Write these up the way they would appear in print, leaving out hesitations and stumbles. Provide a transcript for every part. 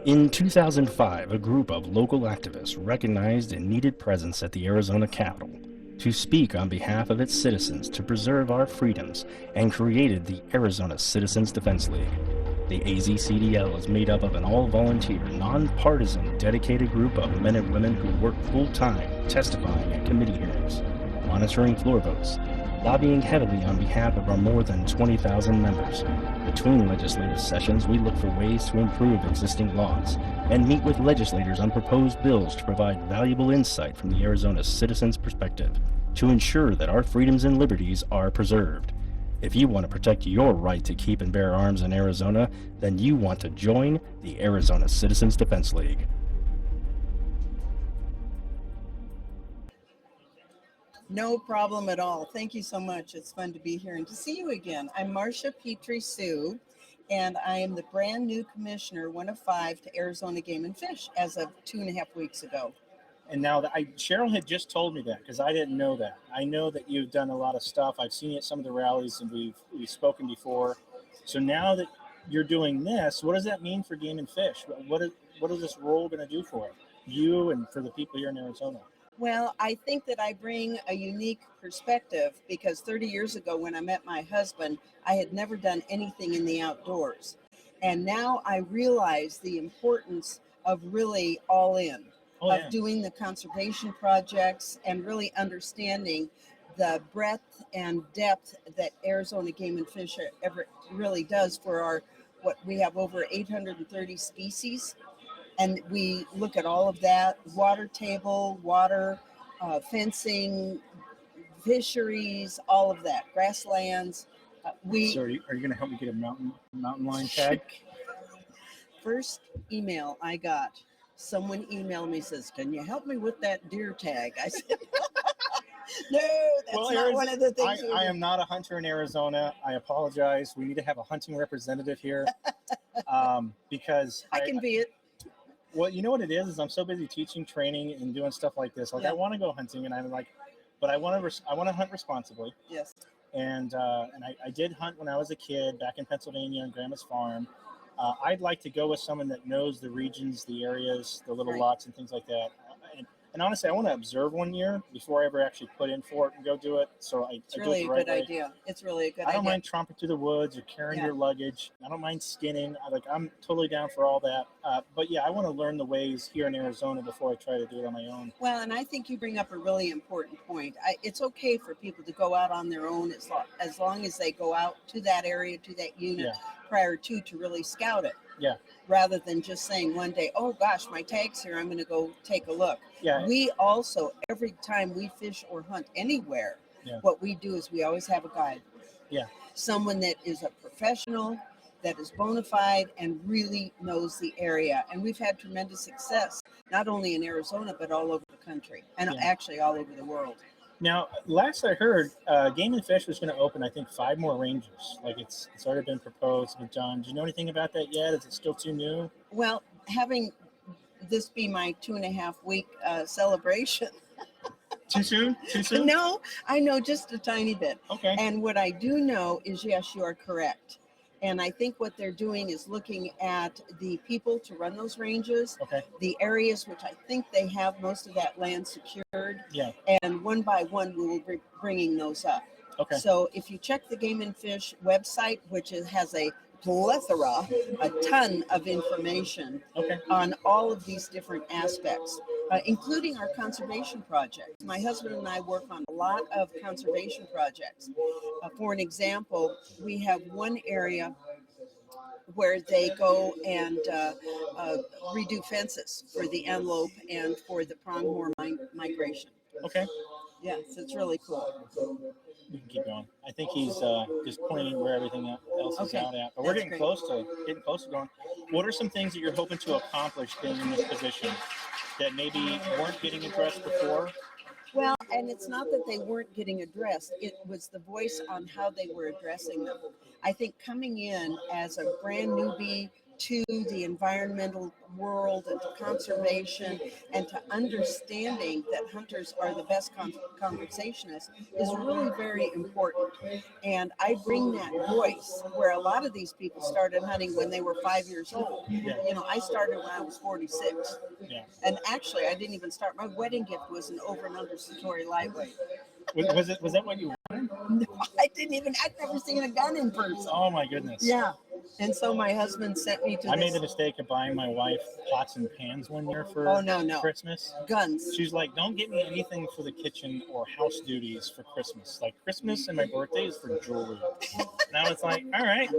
In 2005, a group of local activists recognized a needed presence at the Arizona Capitol to speak on behalf of its citizens to preserve our freedoms and created the Arizona Citizens Defense League. The AzCDL is made up of an all-volunteer, nonpartisan, dedicated group of men and women who work full-time testifying at committee hearings, monitoring floor votes, lobbying heavily on behalf of our more than 20,000 members. Between legislative sessions, we look for ways to improve existing laws and meet with legislators on proposed bills to provide valuable insight from the Arizona citizens' perspective to ensure that our freedoms and liberties are preserved. If you want to protect your right to keep and bear arms in Arizona, then you want to join the Arizona Citizens Defense League. No problem at all. Thank you so much. It's fun to be here and to see you again. I'm Marsha Petri Sue, and I am the brand new commissioner, one of 5, to Arizona Game and Fish as of 2.5 weeks ago. And now that Cheryl had just told me that because I didn't know that. I know that you've done a lot of stuff. I've seen you at some of the rallies and we've spoken before. So now that you're doing this, what does that mean for Game and Fish? What is this role going to do for you and for the people here in Arizona? Well, I think that I bring a unique perspective because 30 years ago when I met my husband, I had never done anything in the outdoors. And now I realize the importance of really all in, of doing the conservation projects and really understanding the breadth and depth that Arizona Game and Fish ever really does for our, what we have over 830 species. And we look at all of that, water table, water, fencing, fisheries, all of that, grasslands. So are you going to help me get a mountain lion tag? First email I got, someone emailed me, says, can you help me with that deer tag? I said, no, that's not one of the things. I am not a hunter in Arizona. I apologize. We need to have a hunting representative here because I can be it. Well, you know what it is I'm so busy teaching, training, and doing stuff like this. Like I want to go hunting, and I'm like, but I want to hunt responsibly. Yes. And I did hunt when I was a kid back in Pennsylvania on Grandma's farm. I'd like to go with someone that knows the regions, the areas, the little lots, and things like that. And honestly, I want to observe 1 year before I ever actually put in for it and go do it. So it's really a good idea. It's really a good idea. I don't mind tromping through the woods or carrying your luggage. I don't mind skinning. I'm totally down for all that. But yeah, I want to learn the ways here in Arizona before I try to do it on my own. Well, and I think you bring up a really important point. It's okay for people to go out on their own as long as they go out to that area, to that unit prior to really scout it. Yeah. Rather than just saying one day, oh gosh, my tag's here, I'm going to go take a look. Yeah. We also, every time we fish or hunt anywhere, what we do is we always have a guide. Yeah. Someone that is a professional, that is bona fide and really knows the area. And we've had tremendous success, not only in Arizona, but all over the country and actually all over the world. Now, last I heard, Game and Fish was going to open, I think, 5 more ranges. Like it's already been proposed, been done. Do you know anything about that yet? Is it still too new? Well, having this be my 2.5 week celebration. Too soon? Too soon? No, I know just a tiny bit. Okay. And what I do know is, yes, you are correct. And I think what they're doing is looking at the people to run those ranges, the areas which I think they have most of that land secured, and one by one we will be bringing those up. Okay. So if you check the Game and Fish website, which has a plethora, a ton of information on all of these different aspects, including our conservation project. My husband and I work on a lot of conservation projects. For an example, we have one area where they go and redo fences for the antelope and for the pronghorn migration. Okay. Yeah, so it's really cool. We can keep going. I think he's just pointing where everything else is out at. But we're getting close to going. What are some things that you're hoping to accomplish being in this position that maybe weren't getting addressed before? Well, and it's not that they weren't getting addressed. It was the voice on how they were addressing them. I think coming in as a brand newbie to the environmental world and to conservation and to understanding that hunters are the best conversationists is really very important. And I bring that voice where a lot of these people started hunting when they were 5 years old. Yeah. You know, I started when I was 46. Yeah. And actually, I didn't even start. My wedding gift was an over and under Satori lightweight. Was that what you wanted? No, I'd never seen a gun in person. Oh my goodness. Yeah. And so my husband sent me to I this. made the mistake of buying my wife pots and pans one year for no. Christmas. Guns. She's like, don't get me anything for the kitchen or house duties for Christmas. Like Christmas and my birthday is for jewelry. Now it's like, all right,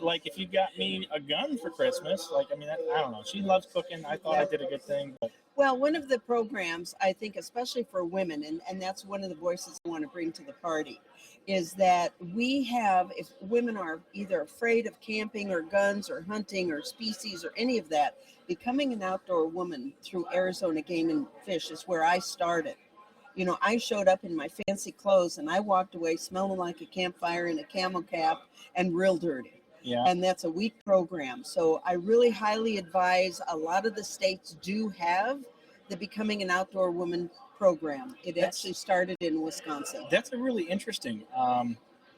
like if you got me a gun for Christmas, like, I mean, I don't know. She loves cooking. I thought I did a good thing, but Well, one of the programs, I think, especially for women, and that's one of the voices I want to bring to the party, is that we have, if women are either afraid of camping or guns or hunting or species or any of that, becoming an outdoor woman through Arizona Game and Fish is where I started. You know, I showed up in my fancy clothes and I walked away smelling like a campfire in a camel cap and real dirty. yeah. And that's a week program. So I really highly advise, a lot of the states do have the Becoming an Outdoor Woman program. It actually started in Wisconsin. That's a really interesting.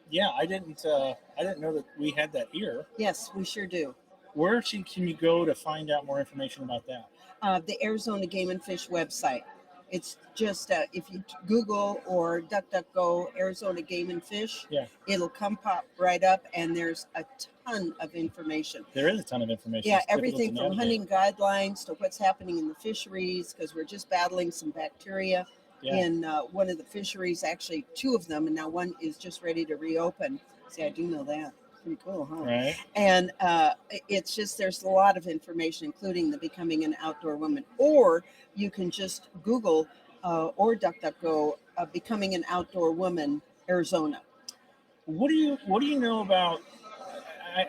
Yeah, I didn't know that we had that here. Yes, we sure do. Where can you go to find out more information about that? The Arizona Game and Fish website. It's just if you Google or DuckDuckGo Arizona Game and Fish, Yeah. it'll come pop right up, and there's a ton of information. There is a ton of information. Yeah, It's difficult everything to from navigate. hunting guidelines to what's happening in the fisheries, because we're just battling some bacteria Yeah. in one of the fisheries, actually two of them, and now one is just ready to reopen. See, I do know that. Pretty cool, huh? Right. And it's just, there's a lot of information, including the Becoming an Outdoor Woman. Or you can just Google or DuckDuckGo Becoming an Outdoor Woman, Arizona. What do you know about?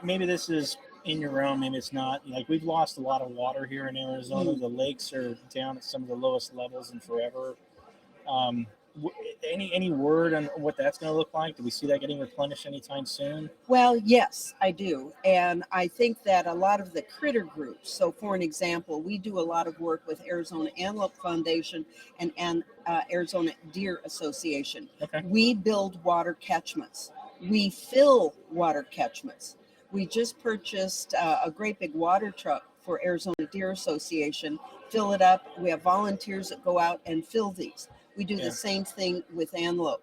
Maybe this is in your realm, maybe it's not. Like we've lost a lot of water here in Arizona. The lakes are down at some of the lowest levels in forever. Any word on what that's going to look like? Do we see that getting replenished anytime soon? Well, yes, I do. And I think that a lot of the critter groups, so for an example, we do a lot of work with Arizona Antelope Foundation and Arizona Deer Association. Okay. We build water catchments. We fill water catchments. We just purchased a great big water truck for Arizona Deer Association, fill it up. We have volunteers that go out and fill these. We do the same thing with antelope.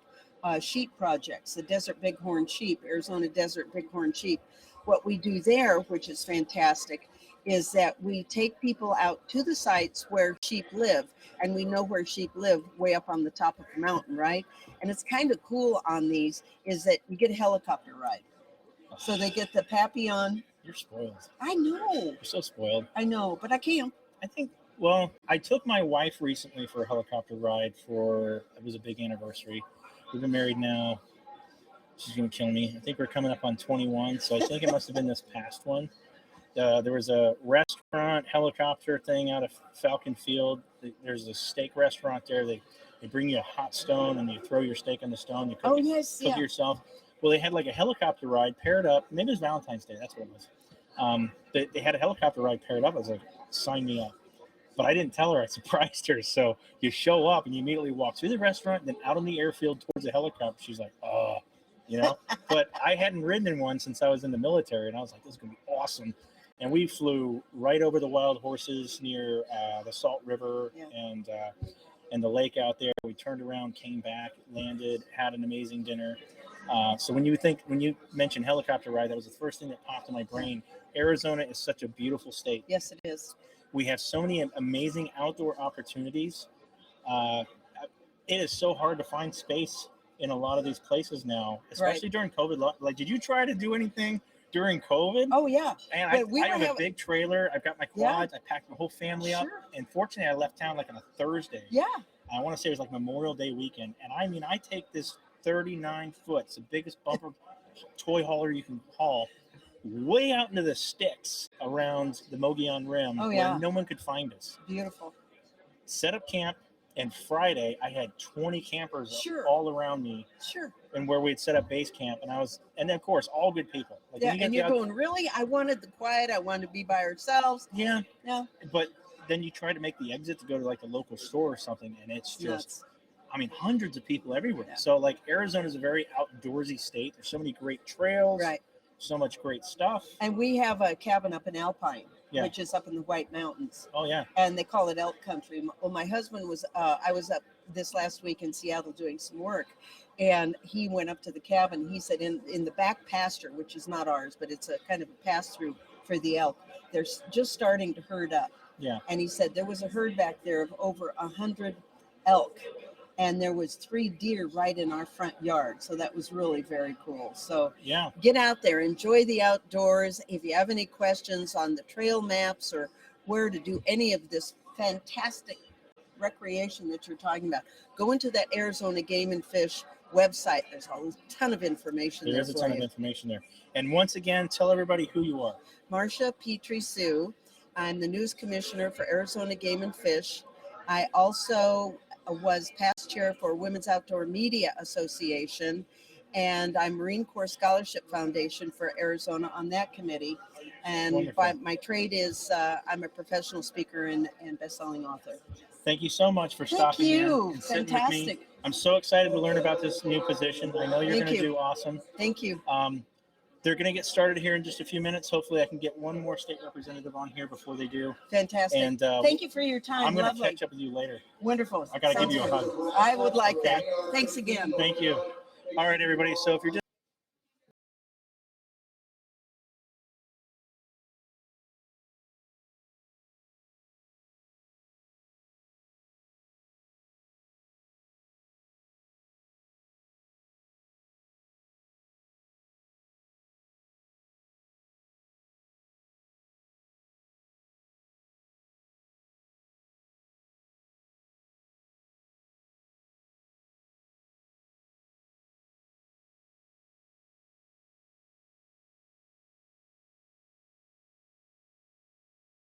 Sheep projects, the desert bighorn sheep, Arizona desert bighorn sheep. What we do there, which is fantastic, is that we take people out to the sites where sheep live, and we know where sheep live way up on the top of the mountain, right? And it's kind of cool on these is that you get a helicopter ride. So they get the Papillon. You're spoiled. I know. You're so spoiled. I know, but I can't. I think. Well, I took my wife recently for a helicopter ride it was a big anniversary. We've been married now. She's going to kill me. I think we're coming up on 21, so I think it must have been this past one. There was a restaurant helicopter thing out of Falcon Field. There's a steak restaurant there. They bring you a hot stone and you throw your steak on the stone. You cook it yourself. Well, they had like a helicopter ride paired up. Maybe it was Valentine's Day. That's what it was. They had a helicopter ride paired up. I was like, sign me up. But I didn't tell her. I surprised her. So you show up and you immediately walk through the restaurant, then out on the airfield towards the helicopter. She's like, oh, you know. But I hadn't ridden in one since I was in the military, and I was like, this is going to be awesome. And we flew right over the wild horses near the Salt River and the lake out there. We turned around, came back, landed, had an amazing dinner. So when you mentioned helicopter ride, that was the first thing that popped in my brain. Arizona is such a beautiful state. Yes, it is. We have so many amazing outdoor opportunities. It is so hard to find space in a lot of these places now, especially during COVID. Like, did you try to do anything during COVID? Oh, yeah. And I have a big trailer. I've got my quads. I packed my whole family up. And fortunately, I left town like on a Thursday. Yeah. I want to say it was like Memorial Day weekend. And I mean, I take this 39-foot, it's the biggest bumper toy hauler you can haul, way out into the sticks around the Mogollon Rim where no one could find us. Beautiful. Set up camp, And Friday, I had 20 campers Sure. all around me, Sure. and where we had set up base camp. And then of course, all good people. Like Yeah, when you get and the you're out- going, really? I wanted the quiet. I wanted to be by ourselves. yeah, No, but then you try to make the exit to go to like a local store or something, and it's just, nuts. I mean, hundreds of people everywhere. Yeah. So like Arizona is a very outdoorsy state. There's so many great trails, Right. so much great stuff. And we have a cabin up in Alpine, Yeah. which is up in the White Mountains. Oh yeah, And they call it elk country. Well, my husband was, I was up this last week in Seattle doing some work, and he went up to the cabin. He said in the back pasture, which is not ours, but it's a kind of a pass through for the elk, they're just starting to herd up. yeah. And he said there was a herd back there of over 100 elk, and there was 3 deer right in our front yard. So that was really very cool. So Yeah. get out there, enjoy the outdoors. If you have any questions on the trail maps or where to do any of this fantastic recreation that you're talking about, go into that Arizona Game and Fish website. There's a ton of information There there is a for ton of you. information there. And once again, tell everybody who you are. Marsha Petri Sue. I'm the news commissioner for Arizona Game and Fish. I also was past chair for Women's Outdoor Media Association, and I'm Marine Corps Scholarship Foundation for Arizona on that committee. And Wonderful. my trade is I'm a professional speaker and best-selling author. Thank you so much for Thank stopping you. in and sitting with me. Fantastic. I'm so excited to learn about this new position. I know you're Thank going to you. do awesome. Thank you. They're going to get started here in just a few minutes. Hopefully, I can get one more state representative on here before they do. Fantastic. And Thank you for your time. I'm going to Lovely. catch up with you later. Wonderful. I gotta give Sounds you a good. hug. I would like Okay. that. Thanks again. Thank you. All right, everybody. So if you're just